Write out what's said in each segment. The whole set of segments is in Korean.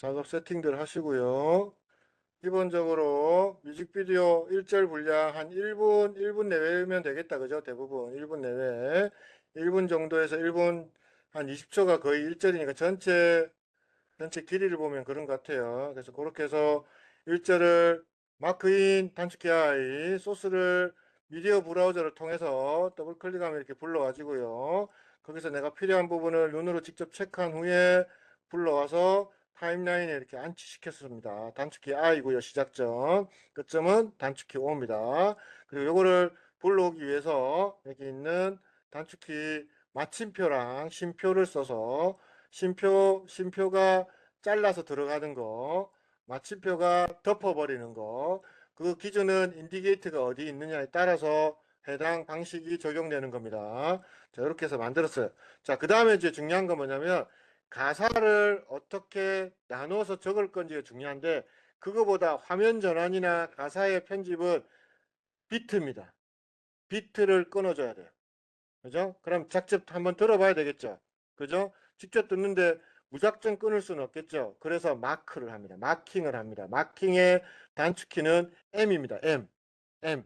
작업 세팅들 하시고요. 기본적으로 뮤직비디오 1절 분량 한 1분 내외면 되겠다. 그죠? 대부분 1분 내외. 1분 정도에서 1분 한 20초가 거의 1절이니까 전체 길이를 보면 그런 것 같아요. 그래서 그렇게 해서 1절을 마크인 단축키 I 소스를 미디어 브라우저를 통해서 더블 클릭하면 이렇게 불러와지고요. 거기서 내가 필요한 부분을 눈으로 직접 체크한 후에 불러와서 타임라인에 이렇게 안치시켰습니다. 단축키 I고요. 시작점. 끝점은 단축키 O입니다. 그리고 요거를 불러오기 위해서 여기 있는 단축키 마침표랑 쉼표를 써서 쉼표가 잘라서 들어가는 거, 마침표가 덮어버리는 거, 그 기준은 인디게이트가 어디 있느냐에 따라서 해당 방식이 적용되는 겁니다. 자, 이렇게 해서 만들었어요. 자, 그 다음에 이제 중요한 건 뭐냐면 가사를 어떻게 나눠서 적을 건지가 중요한데 그거보다 화면 전환이나 가사의 편집은 비트입니다. 비트를 끊어줘야 돼요. 그죠? 그럼 직접 한번 들어봐야 되겠죠? 그죠? 직접 듣는데 무작정 끊을 수는 없겠죠? 그래서 마크를 합니다. 마킹을 합니다. 마킹의 단축키는 M입니다. M. M.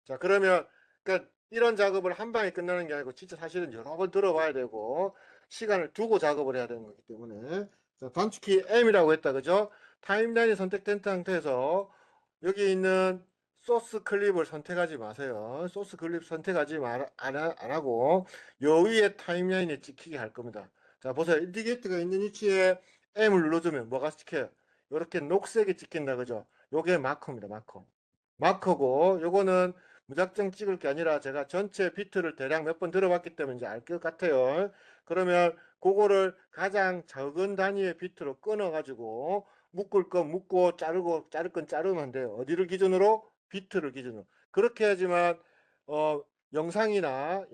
자, 그러면, 그러니까 이런 작업을 한 방에 끝나는 게 아니고 진짜 사실은 여러 번 들어봐야 되고 시간을 두고 작업을 해야 되는 거기 때문에 자, 단축키 M이라고 했다. 그죠? 타임라인이 선택된 상태에서 여기 있는 소스 클립을 선택하지 마세요. 소스 클립 선택하지 안 하고 요 위에 타임라인에 찍히게 할 겁니다. 자, 보세요. 인디게이트가 있는 위치에 M을 눌러주면 뭐가 찍혀요? 이렇게 녹색이 찍힌다. 그죠? 요게 마커입니다. 마커. 마커고 요거는 무작정 찍을 게 아니라 제가 전체 비트를 대략 몇 번 들어봤기 때문에 이제 알 것 같아요. 그러면 그거를 가장 적은 단위의 비트로 끊어 가지고 묶을 건 묶고 자를 건 자르면 돼요. 어디를 기준으로? 비트를 기준으로. 그렇게 해야지만 영상이나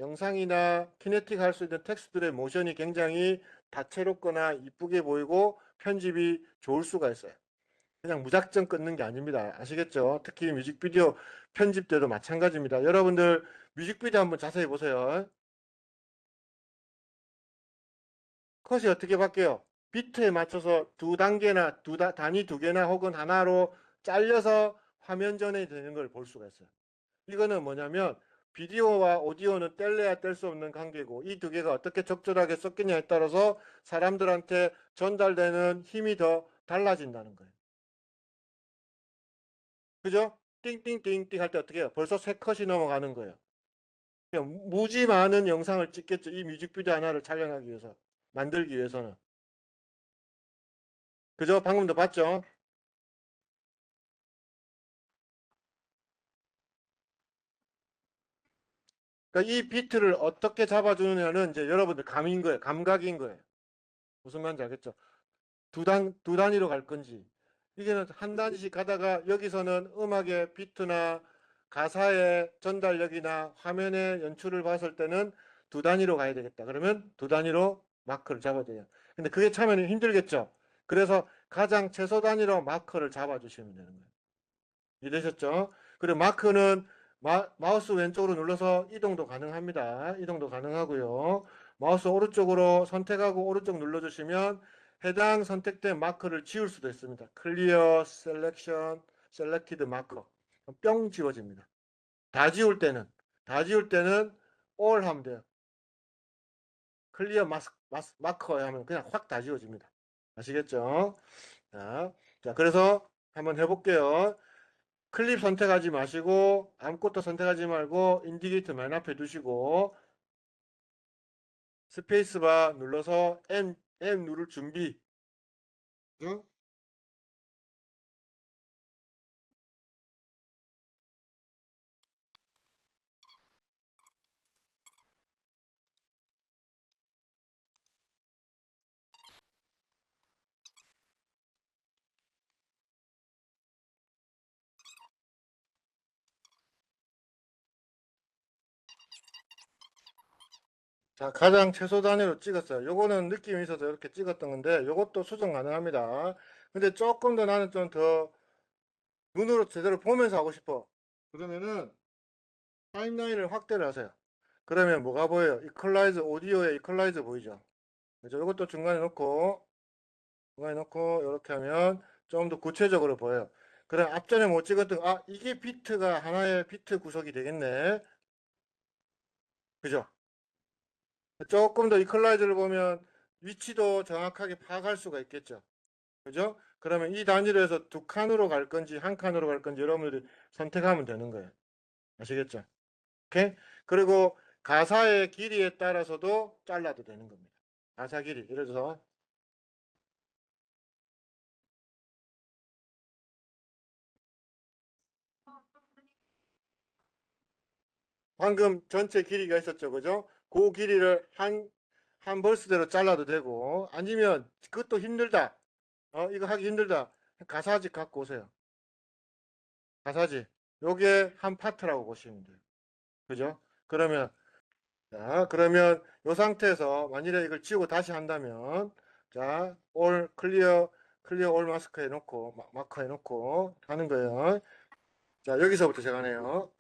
키네틱 할 수 있는 텍스트들의 모션이 굉장히 다채롭거나 이쁘게 보이고 편집이 좋을 수가 있어요. 그냥 무작정 끊는 게 아닙니다. 아시겠죠? 특히 뮤직비디오 편집 때도 마찬가지입니다. 여러분들 뮤직비디오 한번 자세히 보세요. 컷이 어떻게 바뀌어요? 비트에 맞춰서 두 단계나 단위 두 개나 혹은 하나로 잘려서 화면 전에 되는 걸 볼 수가 있어요. 이거는 뭐냐면 비디오와 오디오는 뗄래야 뗄 수 없는 관계고 이 두 개가 어떻게 적절하게 섞이냐에 따라서 사람들한테 전달되는 힘이 더 달라진다는 거예요. 그죠? 띵띵띵띵 할 때 어떻게 해요? 벌써 세 컷이 넘어가는 거예요. 그냥 무지 많은 영상을 찍겠죠. 이 뮤직비디오 하나를 촬영하기 위해서. 만들기 위해서는. 그죠? 방금도 봤죠? 그러니까 이 비트를 어떻게 잡아주느냐는 이제 여러분들 감인 거예요. 감각인 거예요. 무슨 말인지 알겠죠? 두 단위로 갈 건지. 이게는 한 단위씩 가다가 여기서는 음악의 비트나 가사의 전달력이나 화면의 연출을 봤을 때는 두 단위로 가야 되겠다. 그러면 두 단위로 마크를 잡아야 돼요. 근데 그게 참여는 힘들겠죠. 그래서 가장 최소 단위로 마크를 잡아주시면 되는 거예요. 이해되셨죠? 그리고 마크는 마우스 왼쪽으로 눌러서 이동도 가능합니다. 이동도 가능하고요. 마우스 오른쪽으로 선택하고 오른쪽 눌러주시면 해당 선택된 마크를 지울 수도 있습니다. 클리어 셀렉션 셀렉티드 마커 뿅 지워집니다. 다 지울 때는 all 하면 돼요. 클리어 마커 하면 그냥 확 다 지워집니다. 아시겠죠? 자, 그래서 한번 해볼게요. 클립 선택하지 마시고 아무것도 선택하지 말고 인디게이터 맨 앞에 두시고 스페이스바 눌러서 M 누를 준비. 응? 자, 가장 최소 단위로 찍었어요. 요거는 느낌이 있어서 이렇게 찍었던 건데 요것도 수정 가능합니다. 근데 조금 더 나는 좀 더 눈으로 제대로 보면서 하고 싶어. 그러면은 타임라인을 확대를 하세요. 그러면 뭐가 보여요? 이퀄라이즈 오디오의 이퀄라이즈 보이죠? 그죠? 이것도 중간에 놓고 추가해놓고 이렇게 하면 좀 더 구체적으로 보여요. 그럼 앞전에 못 찍었던 이게 비트가 하나의 비트 구석이 되겠네. 그죠? 조금 더 이퀄라이저를 보면 위치도 정확하게 파악할 수가 있겠죠. 그죠? 그러면 이 단위로 해서 두 칸으로 갈 건지 한 칸으로 갈 건지 여러분들이 선택하면 되는 거예요. 아시겠죠? 오케이? 그리고 가사의 길이에 따라서도 잘라도 되는 겁니다. 가사 길이. 예를 들어서 방금 전체 길이가 있었죠. 그죠? 그 길이를 한 벌스대로 잘라도 되고 아니면 그것도 힘들다. 이거 하기 힘들다. 가사지 갖고 오세요. 가사지. 요게 한 파트라고 보시면 돼요. 그죠? 그러면 이 상태에서 만일에 이걸 지우고 다시 한다면 자, 올 클리어 올 마스크 해놓고 마커 해놓고 하는 거예요. 자, 여기서부터 제가 하네요.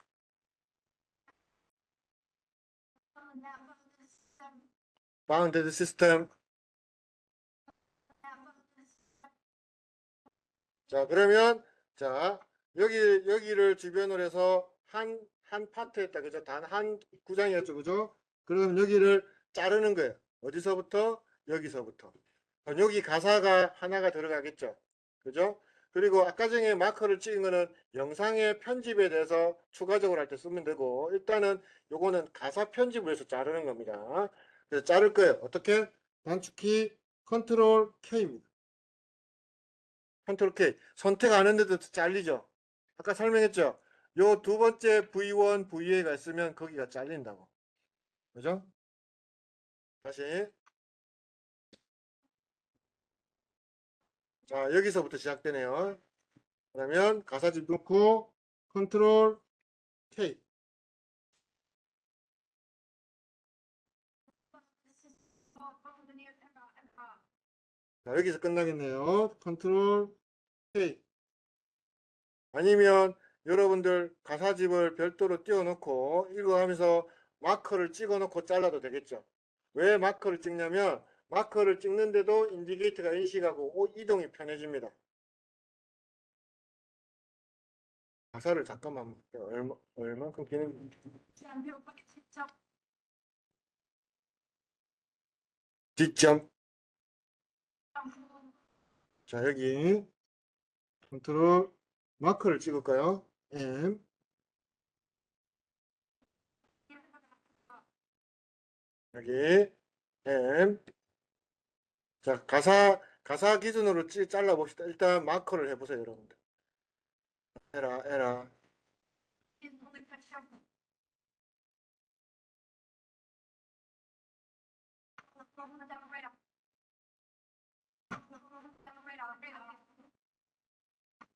바운드드 시스템. 자, 그러면 자, 여기를 주변으로 해서 한 파트였다. 그죠? 단 한 구장이었죠. 그죠? 그럼 여기를 자르는 거예요. 어디서부터? 여기서부터. 그럼 여기 가사가 하나가 들어가겠죠. 그죠? 그리고 아까 전에 마커를 찍은 거는 영상의 편집에 대해서 추가적으로 할 때 쓰면 되고 일단은 요거는 가사 편집을 해서 자르는 겁니다. 그래서 자를 거예요. 어떻게? 단축키 컨트롤 K입니다. 컨트롤 K. 선택 안 했는데도 잘리죠. 아까 설명했죠. 요 두 번째 V1, VA가 있으면 거기가 잘린다고. 그죠? 다시. 자, 여기서부터 시작되네요. 그러면 가사집 넣고 컨트롤 K. 자, 여기서 끝나겠네요. 컨트롤 K. 아니면 여러분들 가사집을 별도로 띄워놓고 이거 하면서 마커를 찍어놓고 잘라도 되겠죠. 왜 마커를 찍냐면 마커를 찍는데도 인디게이터가 인식하고 이동이 편해집니다. 가사를 잠깐만 얼만큼 기능 뒷점. 자, 여기 컨트롤 마커를 찍을까요? M. 여기 M. 자, 가사 기준으로 잘라 봅시다. 일단 마커를 해보세요, 여러분들. 에라.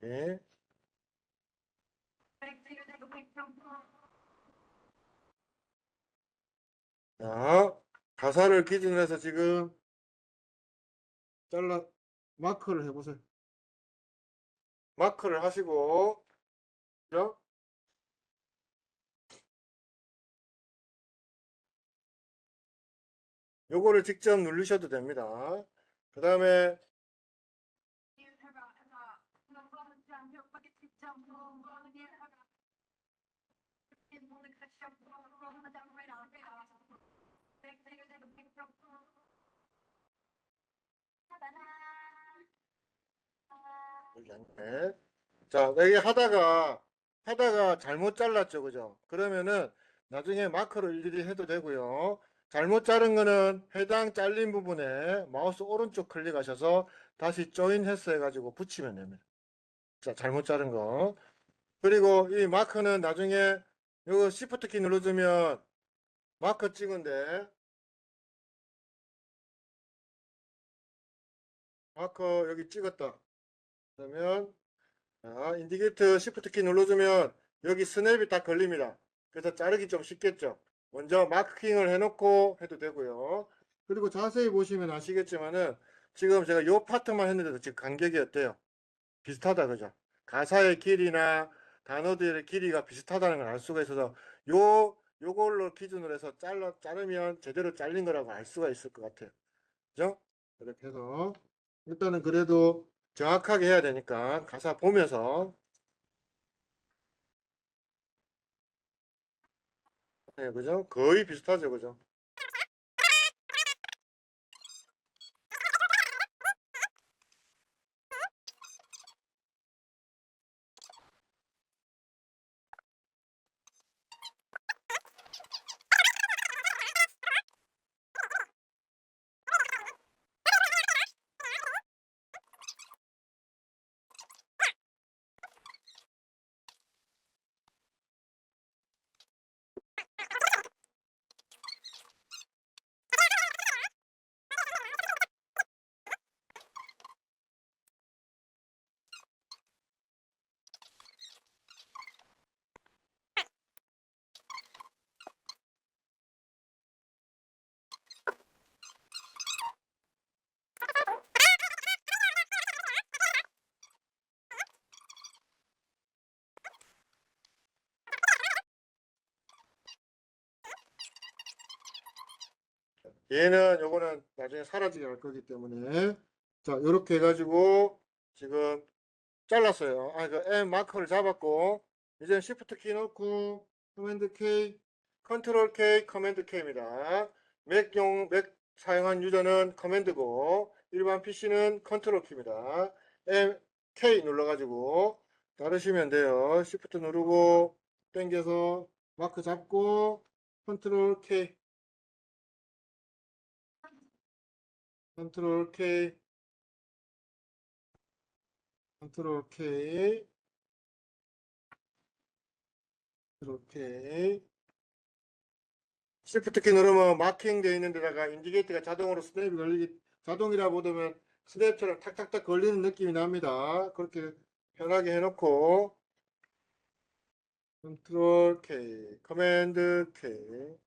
예. 자, 가사를 기준으로 해서 지금 잘라 마커를 해보세요. 마커를 하시고, 그죠? 요거를 직접 누르셔도 됩니다. 그 다음에 여기 안에 자, 여기 하다가 잘못 잘랐죠, 그죠? 그러면은 나중에 마커를 일일이 해도 되고요. 잘못 자른 거는 해당 잘린 부분에 마우스 오른쪽 클릭하셔서 다시 조인 했어 해가지고 붙이면 됩니다. 자, 잘못 자른 거. 그리고 이 마커는 나중에 이거 Shift 키 눌러주면 마커 찍은데 마커 여기 찍었다. 그러면 인디게이터 Shift 키 눌러주면 여기 스냅이 딱 걸립니다. 그래서 자르기 좀 쉽겠죠. 먼저 마킹을 해놓고 해도 되고요. 그리고 자세히 보시면 아시겠지만은 지금 제가 요 파트만 했는데도 지금 간격이 어때요? 비슷하다 그죠? 가사의 길이나 단어들의 길이가 비슷하다는 걸 알 수가 있어서 요걸로 기준으로 해서 자르면 제대로 잘린 거라고 알 수가 있을 것 같아요. 그죠? 이렇게 해서 일단은 그래도 정확하게 해야 되니까 가사 보면서 네, 그죠? 거의 비슷하죠, 그죠? 얘는 요거는 나중에 사라지게 할 거기 때문에 자, 요렇게 해가지고 지금 잘랐어요. 아, 그 M 마커를 잡았고 이제 Shift 키 넣고 커맨드 K, 컨트롤 K, 커맨드 K입니다. 맥 사용한 유저는 커맨드고 일반 PC는 컨트롤 키입니다. M K 눌러가지고 따르시면 돼요. Shift 누르고 당겨서 마크 잡고 컨트롤 K, 컨트롤 K, 컨트롤 K, 컨트롤 K. 시프트 키 누르면 마킹 되어 있는 데다가 인디게이터가 자동으로 스냅이 걸리기, 자동이라 보다면 스냅처럼 탁탁탁 걸리는 느낌이 납니다. 그렇게 편하게 해놓고 컨트롤 K, 커맨드 K.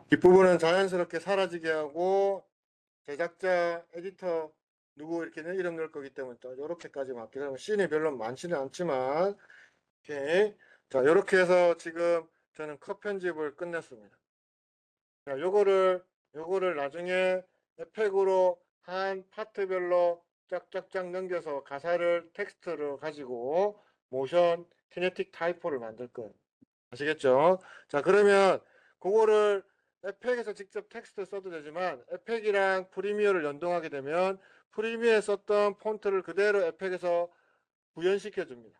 뒷부분은 자연스럽게 사라지게 하고 제작자, 에디터 누구 이렇게 이름 넣을 거기 때문에 또 이렇게까지 맞게 되면 씬이 별로 많지는 않지만 오케이. 자, 이렇게 해서 지금 저는 컷 편집을 끝냈습니다. 자, 요거를 나중에 에펙으로 한 파트별로 쫙쫙쫙 넘겨서 가사를 텍스트로 가지고 모션 키네틱 타이포를 만들 거예요. 아시겠죠? 자, 그러면 그거를 에펙에서 직접 텍스트 써도 되지만 에펙이랑 프리미어를 연동하게 되면 프리미어에 썼던 폰트를 그대로 에펙에서 구현시켜 줍니다.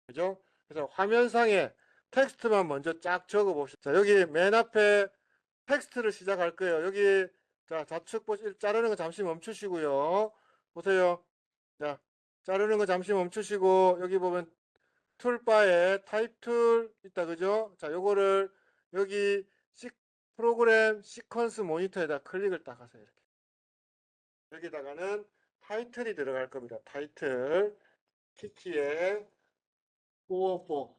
그죠? 그래서 화면상에 텍스트만 먼저 쫙 적어 봅시다. 자, 여기 맨 앞에 텍스트를 시작할 거예요. 여기 자, 좌측 자르는 거 잠시 멈추시고요. 보세요. 자, 자르는 거 잠시 멈추시고 여기 보면 툴바에 타입 툴 있다. 그죠? 자, 요거를 여기 프로그램 시퀀스 모니터에다 클릭을 딱 하세요. 이렇게. 여기다가는 타이틀이 들어갈 겁니다. 타이틀 키키에 404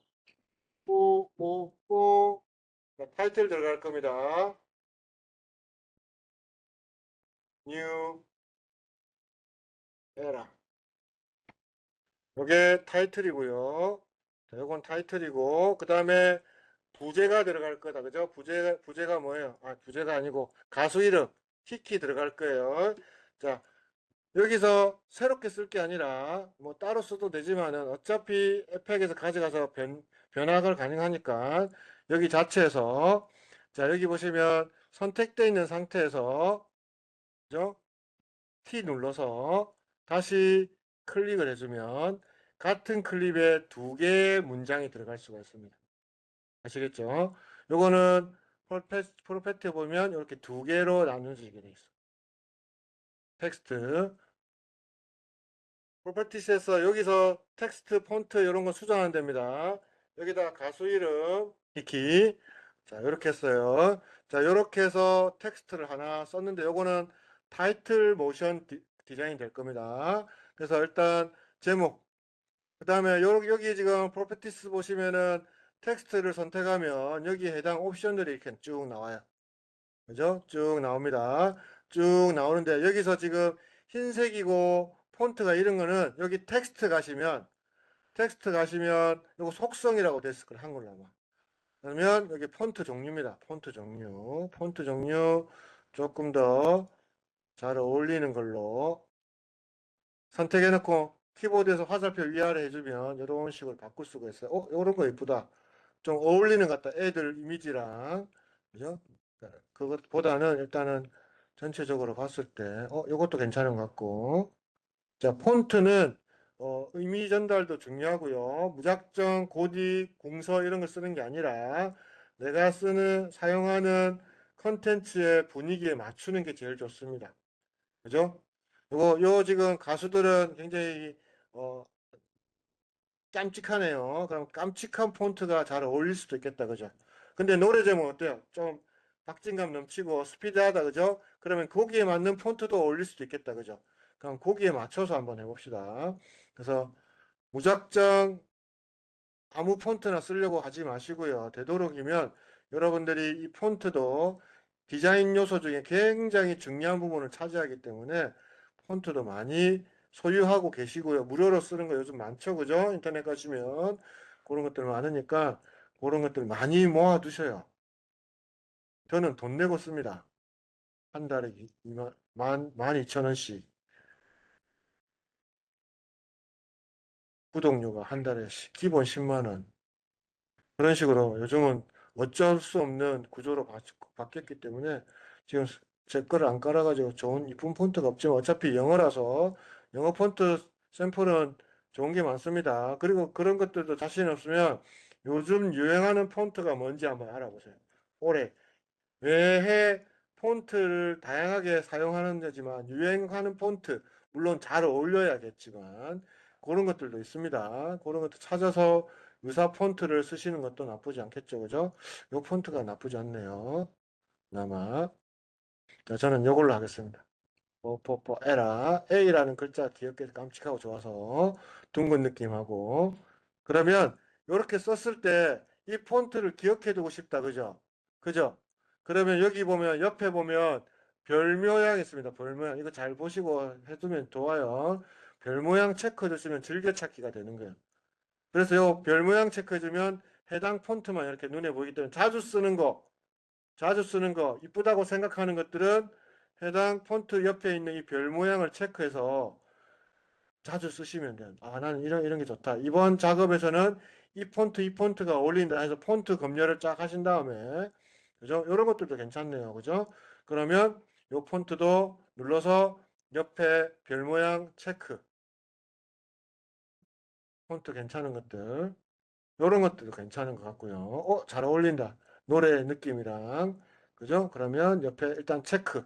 444 타이틀 들어갈 겁니다. 뉴 에라. 요게 타이틀이고요. 자, 요건 타이틀이고 그 다음에 부제가 들어갈 거다. 그죠? 부제가 뭐예요? 아, 부제가 아니고 가수 이름 키키 들어갈 거예요. 자, 여기서 새롭게 쓸 게 아니라 뭐 따로 써도 되지만은 어차피 에펙에서 가져가서 변화가 가능하니까 여기 자체에서 자, 여기 보시면 선택되어 있는 상태에서 그죠? T 눌러서 다시 클릭을 해주면 같은 클립에 두 개의 문장이 들어갈 수가 있습니다. 아시겠죠? 요거는 프로페트 보면 이렇게 두 개로 나눠지게 돼 있어. 텍스트. 프로퍼티스에서 여기서 텍스트, 폰트 이런 거 수정하면 됩니다. 여기다 가수 이름, 키키. 자, 이렇게 했어요. 자, 이렇게 해서 텍스트를 하나 썼는데 요거는 타이틀 모션 디자인이 될 겁니다. 그래서 일단 제목, 그 다음에 여기 지금 프로퍼티스 보시면은 텍스트를 선택하면 여기에 해당 옵션들이 이렇게 쭉 나와요. 그죠? 쭉 나옵니다. 쭉 나오는데 여기서 지금 흰색이고 폰트가 이런 거는 여기 텍스트 가시면 이거 속성이라고 됐을 거예요. 한글로 아마. 그러면 여기 폰트 종류입니다. 폰트 종류 조금 더 잘 어울리는 걸로 선택해놓고 키보드에서 화살표 위아래 해주면 이런 식으로 바꿀 수가 있어요. 이런 거 이쁘다. 좀 어울리는 것 같다. 애들 이미지랑. 그죠? 그것보다는 일단은 전체적으로 봤을 때, 이것도 괜찮은 것 같고. 자, 폰트는, 의미 전달도 중요하고요. 무작정 고딕, 공서 이런 거 쓰는 게 아니라 내가 사용하는 컨텐츠의 분위기에 맞추는 게 제일 좋습니다. 그죠? 요 지금 가수들은 굉장히, 어, 깜찍하네요. 그럼 깜찍한 폰트가 잘 어울릴 수도 있겠다. 그죠? 근데 노래 제목 어때요? 좀 박진감 넘치고 스피드하다. 그죠? 그러면 거기에 맞는 폰트도 어울릴 수도 있겠다. 그죠? 그럼 거기에 맞춰서 한번 해봅시다. 그래서 무작정 아무 폰트나 쓰려고 하지 마시고요. 되도록이면 여러분들이 이 폰트도 디자인 요소 중에 굉장히 중요한 부분을 차지하기 때문에 폰트도 많이 소유하고 계시고요. 무료로 쓰는 거 요즘 많죠. 그죠? 인터넷 가시면 그런 것들 많으니까 그런 것들 많이 모아 두셔요. 저는 돈 내고 씁니다. 한 달에 12,000원씩. 구독료가 한 달에 기본 10만 원. 그런 식으로 요즘은 어쩔 수 없는 구조로 바뀌었기 때문에 지금 제 거를 안 깔아가지고 좋은 이쁜 폰트가 없지만 어차피 영어라서 영어 폰트 샘플은 좋은 게 많습니다. 그리고 그런 것들도 자신 없으면 요즘 유행하는 폰트가 뭔지 한번 알아보세요. 올해 외해 폰트를 다양하게 사용하는 데지만 유행하는 폰트 물론 잘 어울려야겠지만 그런 것들도 있습니다. 그런 것도 찾아서 유사 폰트를 쓰시는 것도 나쁘지 않겠죠, 그죠? 요 폰트가 나쁘지 않네요. 그나마 자, 저는 요걸로 하겠습니다. 에라 A라는 글자 귀엽게 깜찍하고 좋아서 둥근 느낌하고 그러면 이렇게 썼을 때 이 폰트를 기억해 두고 싶다, 그죠? 그죠? 그러면 여기 보면 옆에 보면 별 모양 있습니다. 별 모양 이거 잘 보시고 해두면 좋아요. 별 모양 체크해 주시면 즐겨찾기가 되는 거예요. 그래서 요 별 모양 체크해 주면 해당 폰트만 이렇게 눈에 보이기 때문에 자주 쓰는 거 이쁘다고 생각하는 것들은 해당 폰트 옆에 있는 이 별 모양을 체크해서 자주 쓰시면 돼요. 아, 나는 이런 게 좋다. 이번 작업에서는 이 폰트가 어울린다 해서 폰트 검열을 쫙 하신 다음에, 그죠? 이런 것들도 괜찮네요. 그죠? 그러면 이 폰트도 눌러서 옆에 별 모양 체크. 폰트 괜찮은 것들. 이런 것들도 괜찮은 것 같고요. 잘 어울린다. 노래 느낌이랑. 그죠? 그러면 옆에 일단 체크.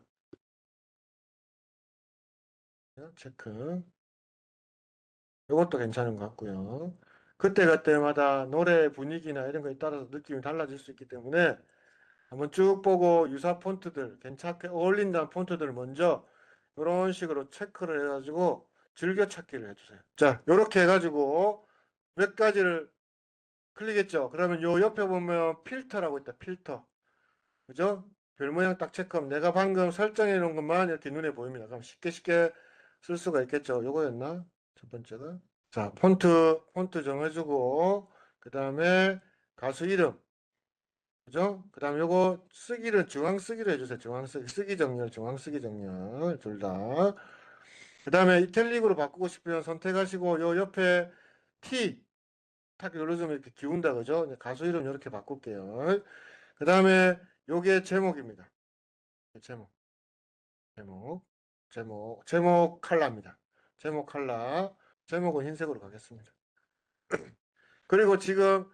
체크. 이것도 괜찮은 것 같고요. 그때그때마다 노래 분위기나 이런 거에 따라서 느낌이 달라질 수 있기 때문에 한번 쭉 보고 유사 폰트들, 괜찮게 어울린다는 폰트들을 먼저 이런 식으로 체크를 해가지고 즐겨찾기를 해주세요. 자, 이렇게 해가지고 몇 가지를 클릭했죠. 그러면 요 옆에 보면 필터라고 있다. 필터. 그죠? 별 모양 딱 체크하면 내가 방금 설정해 놓은 것만 이렇게 눈에 보입니다. 그럼 쉽게 쉽게 쓸 수가 있겠죠. 요거였나? 첫 번째가. 자, 폰트 정해주고, 그 다음에 가수 이름, 그죠? 그 다음에 요거 쓰기는 중앙 쓰기로 해주세요. 쓰기 정렬, 중앙 쓰기 정렬, 둘 다. 그 다음에 이탈릭으로 바꾸고 싶으면 선택하시고, 요 옆에 T, 탁 눌러주면 이렇게 기운다, 그죠? 가수 이름 이렇게 바꿀게요. 그 다음에 요게 제목입니다. 제목, 제목 컬러입니다. 제목 컬러, 제목은 흰색으로 가겠습니다. 그리고 지금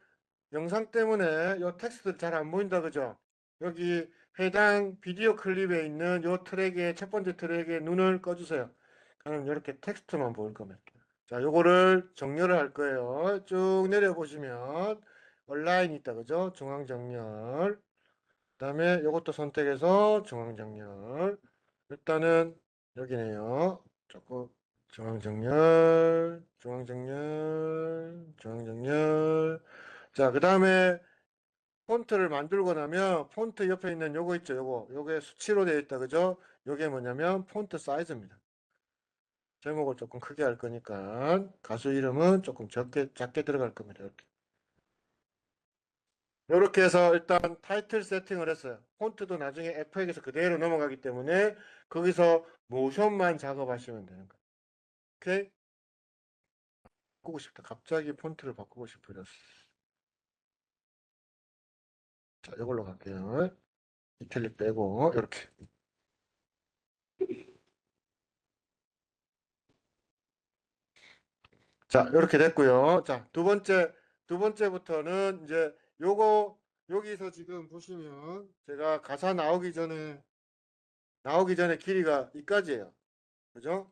영상 때문에 이 텍스트 잘 안 보인다 그죠? 여기 해당 비디오 클립에 있는 이 트랙의 첫 번째 트랙에 눈을 꺼주세요. 그럼 이렇게 텍스트만 보일 겁니다. 자, 요거를 정렬을 할 거예요. 쭉 내려보시면 온라인 있다 그죠? 중앙 정렬. 그다음에 요것도 선택해서 중앙 정렬. 일단은 여기네요. 조금 중앙 정렬, 중앙 정렬, 중앙 정렬. 자, 그 다음에 폰트를 만들고 나면 폰트 옆에 있는 요거 있죠. 요게 수치로 되어 있다. 그죠? 요게 뭐냐면 폰트 사이즈입니다. 제목을 조금 크게 할 거니까 가수 이름은 조금 작게 들어갈 겁니다. 이렇게 해서 일단 타이틀 세팅을 했어요. 폰트도 나중에 FX에서 그대로 넘어가기 때문에 거기서 모션만 작업하시면 되는 거예요. 오케이? 바꾸고 싶다. 갑자기 폰트를 바꾸고 싶어졌어. 자, 이걸로 갈게요. 이탈릭 빼고 이렇게. 자, 이렇게 됐고요. 자, 두 번째부터는 이제 요거 여기서 지금 보시면 제가 가사 나오기 전에 길이가 이까지예요. 그죠?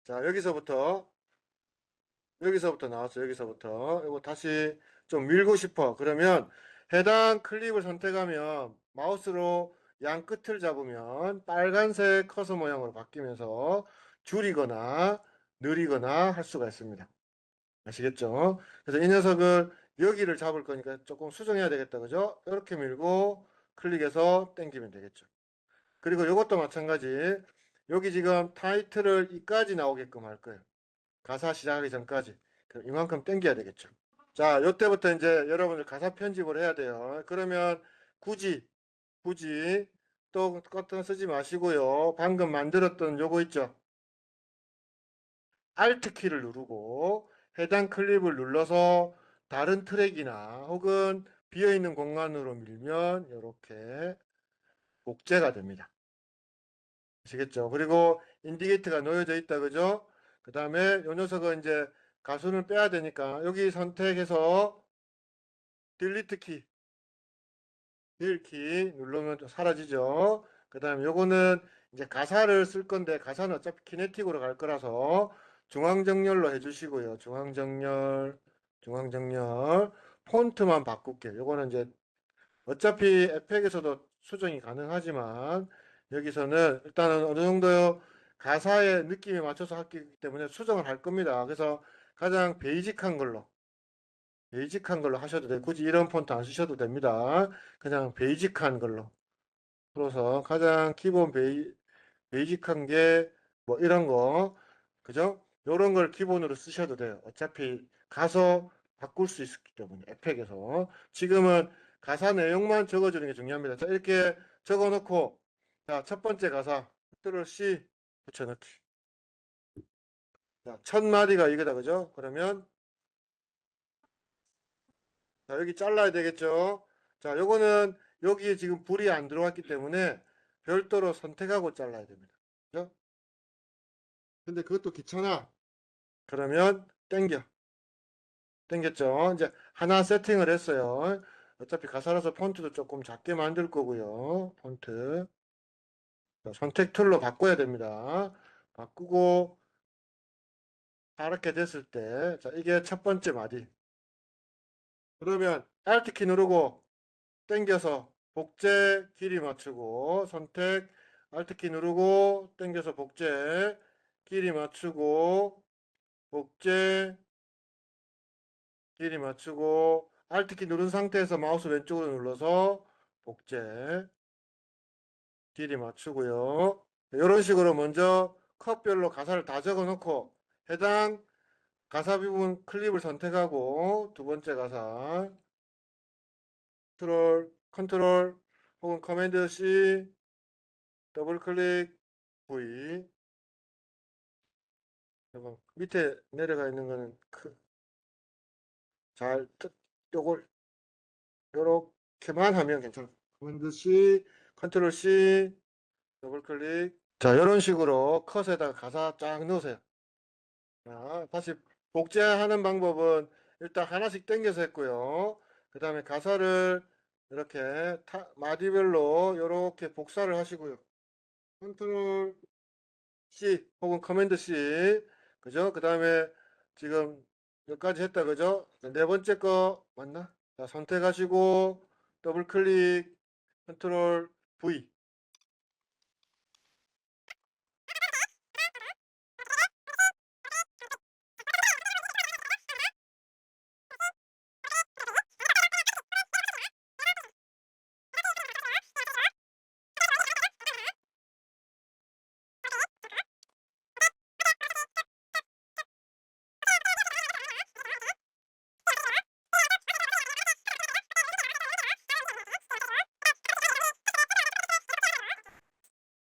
자, 여기서부터 나왔어요. 여기서부터. 이거 다시 좀 밀고 싶어. 그러면 해당 클립을 선택하면 마우스로 양 끝을 잡으면 빨간색 커서 모양으로 바뀌면서 줄이거나 느리거나 할 수가 있습니다. 아시겠죠? 그래서 이 녀석을 여기를 잡을 거니까 조금 수정해야 되겠다. 그죠? 이렇게 밀고 클릭해서 당기면 되겠죠. 그리고 이것도 마찬가지. 여기 지금 타이틀을 이까지 나오게끔 할 거예요. 가사 시작하기 전까지. 그럼 이만큼 당겨야 되겠죠. 자, 요때부터 이제 여러분들 가사 편집을 해야 돼요. 그러면 굳이 또 똑같은 거 쓰지 마시고요. 방금 만들었던 요거 있죠. Alt 키를 누르고 해당 클립을 눌러서 다른 트랙이나 혹은 비어있는 공간으로 밀면 이렇게 복제가 됩니다. 아시겠죠? 그리고 인디게이터가 놓여져 있다, 그죠? 그 다음에 요 녀석은 이제 가수는 빼야 되니까 여기 선택해서 딜리트 키, 딜키 누르면 좀 사라지죠. 그 다음에 요거는 이제 가사를 쓸 건데 가사는 어차피 키네틱으로 갈 거라서 중앙정렬로 해주시고요. 중앙정렬, 폰트만 바꿀게요. 요거는 이제 어차피 에펙에서도 수정이 가능하지만 여기서는 일단은 어느 정도 가사의 느낌에 맞춰서 하기 때문에 수정을 할 겁니다. 그래서 가장 베이직한 걸로 하셔도 돼요. 굳이 이런 폰트 안 쓰셔도 됩니다. 그냥 베이직한 걸로 풀어서 가장 기본 베이직한 게 뭐 이런 거 그죠? 이런 걸 기본으로 쓰셔도 돼요. 어차피 가서 바꿀 수 있기 때문에 에펙에서 지금은 가사 내용만 적어주는 게 중요합니다. 자, 이렇게 적어놓고 자, 첫 번째 가사 컨트롤 C 붙여넣기. 자, 첫 마디가 이거다 그죠? 그러면 자, 여기 잘라야 되겠죠? 자, 요거는 여기에 지금 불이 안 들어왔기 때문에 별도로 선택하고 잘라야 됩니다. 그죠? 근데 그것도 귀찮아. 그러면 땡겼죠? 이제 하나 세팅을 했어요. 어차피 가사라서 폰트도 조금 작게 만들 거고요. 폰트. 자, 선택 툴로 바꿔야 됩니다. 바꾸고 이렇게 됐을 때, 자, 이게 첫 번째 마디. 그러면 Alt 키 누르고 땡겨서 복제 길이 맞추고 선택 Alt 키 누르고 땡겨서 복제 길이 맞추고 복제 길이 맞추고 Alt 키 누른 상태에서 마우스 왼쪽으로 눌러서 복제 길이 맞추고요. 이런 식으로 먼저 컷별로 가사를 다 적어 놓고 해당 가사 부분 클립을 선택하고 두 번째 가사 컨트롤 혹은 커맨드 C 더블 클릭 V 요거 밑에 내려가 있는 거는 잘 요걸 요렇게만 하면 괜찮아. 커맨드 C 컨트롤 C 더블 클릭 자 이런 식으로 컷에다가 가사 쫙 넣으세요. 자, 다시 복제하는 방법은 일단 하나씩 당겨서 했고요. 그 다음에 가사를 이렇게 마디별로 이렇게 복사를 하시고요. 컨트롤 C 혹은 커맨드 C 그죠? 그 다음에 지금 여기까지 했다 그죠? 네 번째 거 맞나? 자, 선택하시고 더블 클릭 컨트롤 V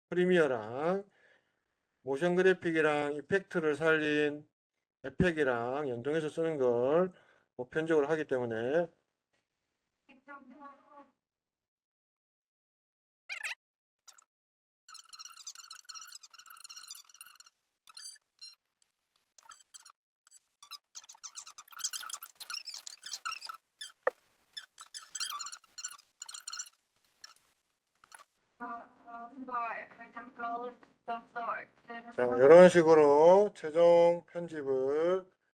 프리미어랑 모션 그래픽이랑 이펙트를 살린 에펙이랑 연동해서 쓰는 걸 보편적으로 하기 때문에 자, 이런 식으로 최종 편집을